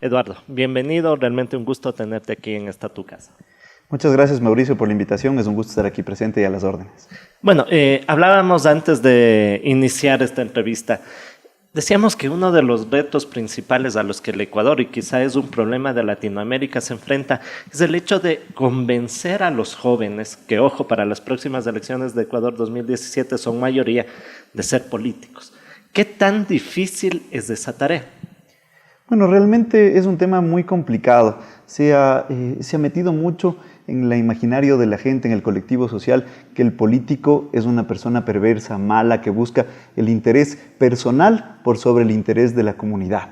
Eduardo, bienvenido, realmente un gusto tenerte aquí en esta tu casa. Muchas gracias, Mauricio, por la invitación. Es un gusto estar aquí presente y a las órdenes. Bueno, hablábamos antes de iniciar esta entrevista. Decíamos que uno de los retos principales a los que el Ecuador, y quizá es un problema de Latinoamérica, se enfrenta, es el hecho de convencer a los jóvenes, que ojo, para las próximas elecciones de Ecuador 2017 son mayoría, de ser políticos. ¿Qué tan difícil es esa tarea? Bueno, realmente es un tema muy complicado. Se ha metido mucho en el imaginario de la gente, en el colectivo social, que el político es una persona perversa, mala, que busca el interés personal por sobre el interés de la comunidad.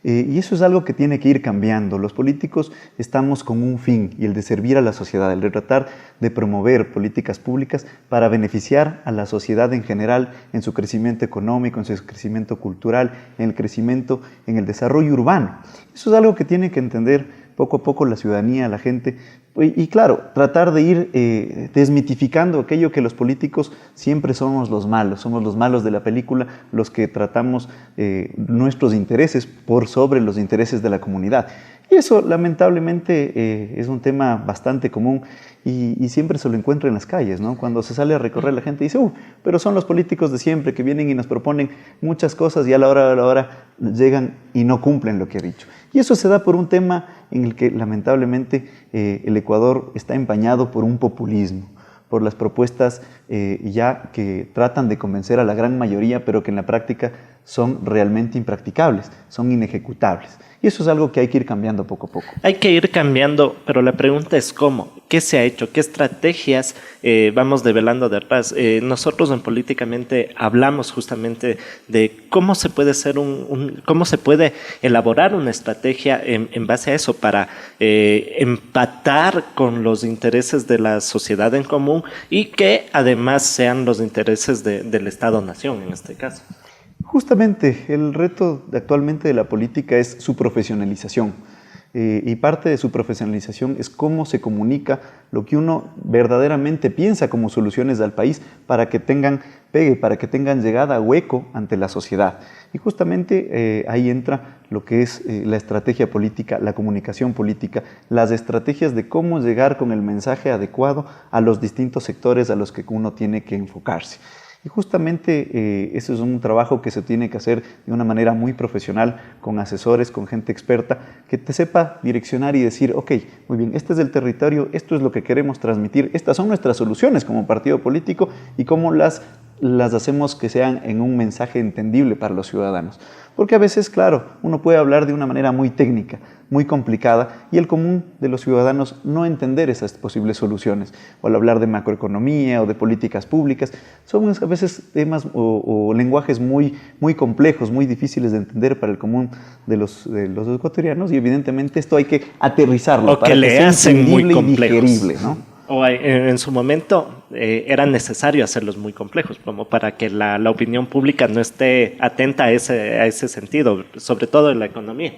Y eso es algo que tiene que ir cambiando. Los políticos estamos con un fin, y el de servir a la sociedad, el de tratar de promover políticas públicas para beneficiar a la sociedad en general en su crecimiento económico, en su crecimiento cultural, en el crecimiento, en el desarrollo urbano. Eso es algo que tiene que entender poco a poco la ciudadanía, la gente, y claro, tratar de ir desmitificando aquello que los políticos siempre somos los malos de la película, los que tratamos nuestros intereses por sobre los intereses de la comunidad. Y eso lamentablemente es un tema bastante común y siempre se lo encuentra en las calles, ¿no? Cuando se sale a recorrer la gente dice, pero son los políticos de siempre que vienen y nos proponen muchas cosas y a la hora llegan y no cumplen lo que ha dicho. Y eso se da por un tema en el que lamentablemente el Ecuador está empañado por un populismo, por las propuestas ya que tratan de convencer a la gran mayoría, pero que en la práctica son realmente impracticables, son inejecutables. Y eso es algo que hay que ir cambiando poco a poco. Hay que ir cambiando, pero la pregunta es ¿cómo? ¿Qué se ha hecho? ¿Qué estrategias vamos develando detrás? Nosotros en Políticamente hablamos justamente de cómo se puede hacer cómo se puede elaborar una estrategia en base a eso para empatar con los intereses de la sociedad en común y que además sean los intereses del Estado-nación en este caso. Justamente, el reto actualmente de la política es su profesionalización. Y parte de su profesionalización es cómo se comunica lo que uno verdaderamente piensa como soluciones al país para que tengan pegue, para que tengan llegada, hueco ante la sociedad. Y justamente ahí entra lo que es la estrategia política, la comunicación política, las estrategias de cómo llegar con el mensaje adecuado a los distintos sectores a los que uno tiene que enfocarse. Y justamente eso es un trabajo que se tiene que hacer de una manera muy profesional, con asesores, con gente experta, que te sepa direccionar y decir, ok, muy bien, este es el territorio, esto es lo que queremos transmitir, estas son nuestras soluciones como partido político y cómo las hacemos que sean en un mensaje entendible para los ciudadanos. Porque a veces, claro, uno puede hablar de una manera muy técnica, muy complicada, y el común de los ciudadanos no entender esas posibles soluciones. O al hablar de macroeconomía o de políticas públicas, son a veces temas o lenguajes muy complejos, muy difíciles de entender para el común de los ecuatorianos, y evidentemente esto hay que aterrizarlo para que sea entendible y digerible, ¿no? O en su momento era necesario hacerlos muy complejos, como para que la opinión pública no esté atenta a ese sentido, sobre todo en la economía.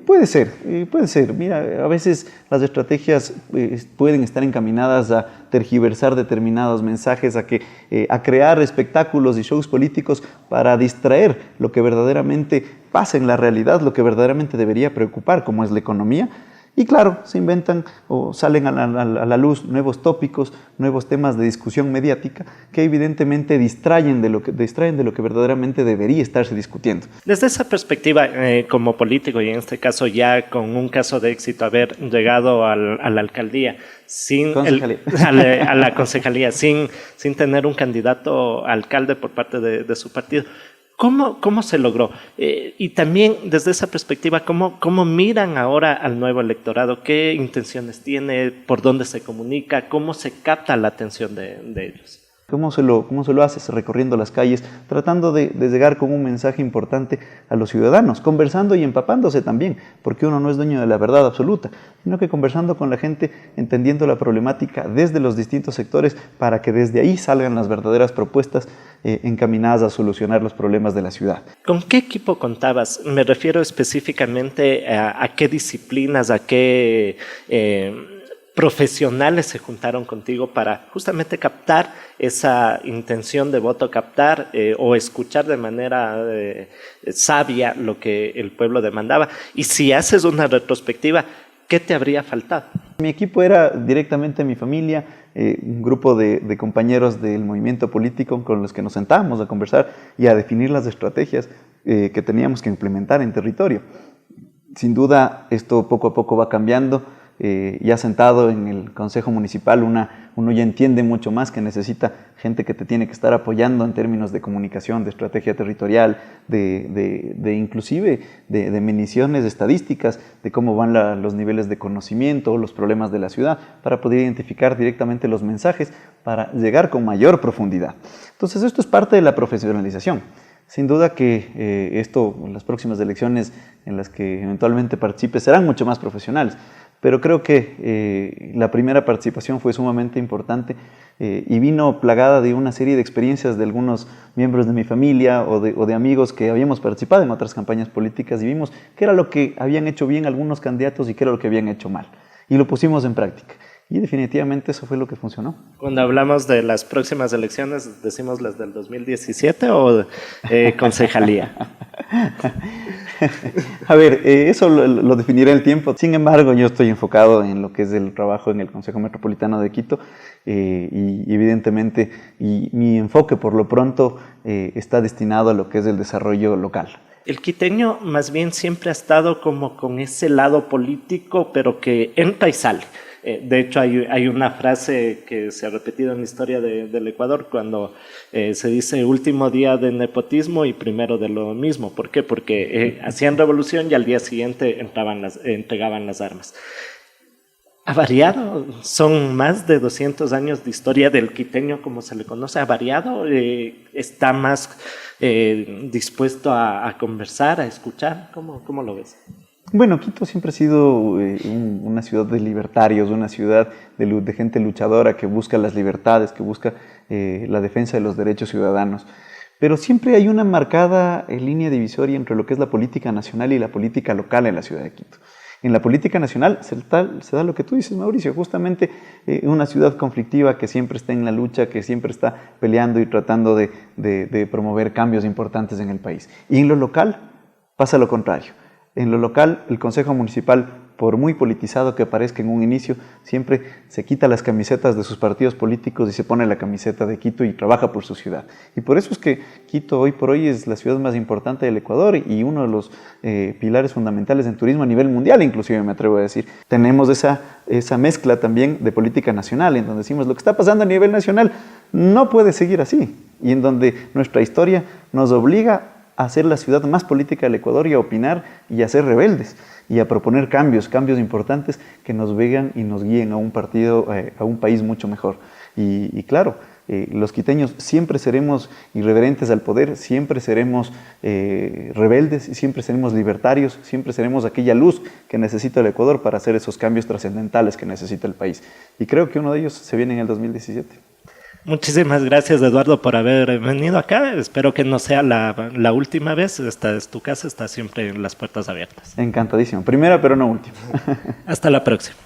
Puede ser. Mira, a veces las estrategias pueden estar encaminadas a tergiversar determinados mensajes, a crear espectáculos y shows políticos para distraer lo que verdaderamente pasa en la realidad, lo que verdaderamente debería preocupar, como es la economía. Y claro, se inventan o salen a la luz nuevos tópicos, nuevos temas de discusión mediática que evidentemente distraen de lo que verdaderamente debería estarse discutiendo. Desde esa perspectiva, como político y en este caso ya con un caso de éxito, haber llegado a la alcaldía, a la concejalía, sin tener un candidato a alcalde por parte de su partido, ¿cómo se logró? Y también desde esa perspectiva, ¿cómo miran ahora al nuevo electorado? ¿Qué intenciones tiene? ¿Por dónde se comunica? ¿Cómo se capta la atención de ellos? ¿Cómo se lo haces? Recorriendo las calles, tratando de llegar con un mensaje importante a los ciudadanos, conversando y empapándose también, porque uno no es dueño de la verdad absoluta, sino que conversando con la gente, entendiendo la problemática desde los distintos sectores, para que desde ahí salgan las verdaderas propuestas encaminadas a solucionar los problemas de la ciudad. ¿Con qué equipo contabas? Me refiero específicamente a qué disciplinas, a qué profesionales se juntaron contigo para justamente captar esa intención de voto, captar o escuchar de manera sabia lo que el pueblo demandaba. Y si haces una retrospectiva, ¿qué te habría faltado? Mi equipo era directamente mi familia, un grupo de compañeros del movimiento político con los que nos sentábamos a conversar y a definir las estrategias que teníamos que implementar en territorio. Sin duda, esto poco a poco va cambiando. Ya sentado en el Consejo Municipal, uno ya entiende mucho más que necesita gente que te tiene que estar apoyando en términos de comunicación, de estrategia territorial, inclusive de mediciones estadísticas, de cómo van los niveles de conocimiento, los problemas de la ciudad, para poder identificar directamente los mensajes, para llegar con mayor profundidad. Entonces, esto es parte de la profesionalización. Sin duda que las próximas elecciones en las que eventualmente participe serán mucho más profesionales. Pero creo que la primera participación fue sumamente importante y vino plagada de una serie de experiencias de algunos miembros de mi familia o de amigos que habíamos participado en otras campañas políticas y vimos qué era lo que habían hecho bien algunos candidatos y qué era lo que habían hecho mal. Y lo pusimos en práctica. Y definitivamente eso fue lo que funcionó. Cuando hablamos de las próximas elecciones, ¿decimos las del 2017 o concejalía? A ver, eso lo definirá el tiempo. Sin embargo, yo estoy enfocado en lo que es el trabajo en el Consejo Metropolitano de Quito y evidentemente mi enfoque por lo pronto está destinado a lo que es el desarrollo local. El quiteño más bien siempre ha estado como con ese lado político, pero que entra y sale. De hecho, hay una frase que se ha repetido en la historia del Ecuador cuando se dice último día de nepotismo y primero de lo mismo. ¿Por qué? Porque hacían revolución y al día siguiente entregaban las armas. ¿Ha variado? Son más de 200 años de historia del quiteño, como se le conoce. ¿Ha variado? ¿Está más dispuesto a conversar, a escuchar? ¿Cómo lo ves? Bueno, Quito siempre ha sido una ciudad de libertarios, una ciudad de gente luchadora que busca las libertades, que busca la defensa de los derechos ciudadanos. Pero siempre hay una marcada línea divisoria entre lo que es la política nacional y la política local en la ciudad de Quito. En la política nacional se da lo que tú dices, Mauricio, justamente una ciudad conflictiva que siempre está en la lucha, que siempre está peleando y tratando de promover cambios importantes en el país. Y en lo local pasa lo contrario. En lo local, el Consejo Municipal, por muy politizado que parezca en un inicio, siempre se quita las camisetas de sus partidos políticos y se pone la camiseta de Quito y trabaja por su ciudad. Y por eso es que Quito hoy por hoy es la ciudad más importante del Ecuador y uno de los pilares fundamentales en turismo a nivel mundial, inclusive me atrevo a decir. Tenemos esa mezcla también de política nacional, en donde decimos lo que está pasando a nivel nacional no puede seguir así, y en donde nuestra historia nos obliga a ser la ciudad más política del Ecuador y a opinar y a ser rebeldes y a proponer cambios importantes que nos vean y nos guíen a un país mucho mejor. Y claro, los quiteños siempre seremos irreverentes al poder, siempre seremos rebeldes, siempre seremos libertarios, siempre seremos aquella luz que necesita el Ecuador para hacer esos cambios trascendentales que necesita el país. Y creo que uno de ellos se viene en el 2017. Muchísimas gracias, Eduardo, por haber venido acá. Espero que no sea la última vez. Esta es tu casa, está siempre las puertas abiertas. Encantadísimo. Primera, pero no última. Hasta la próxima.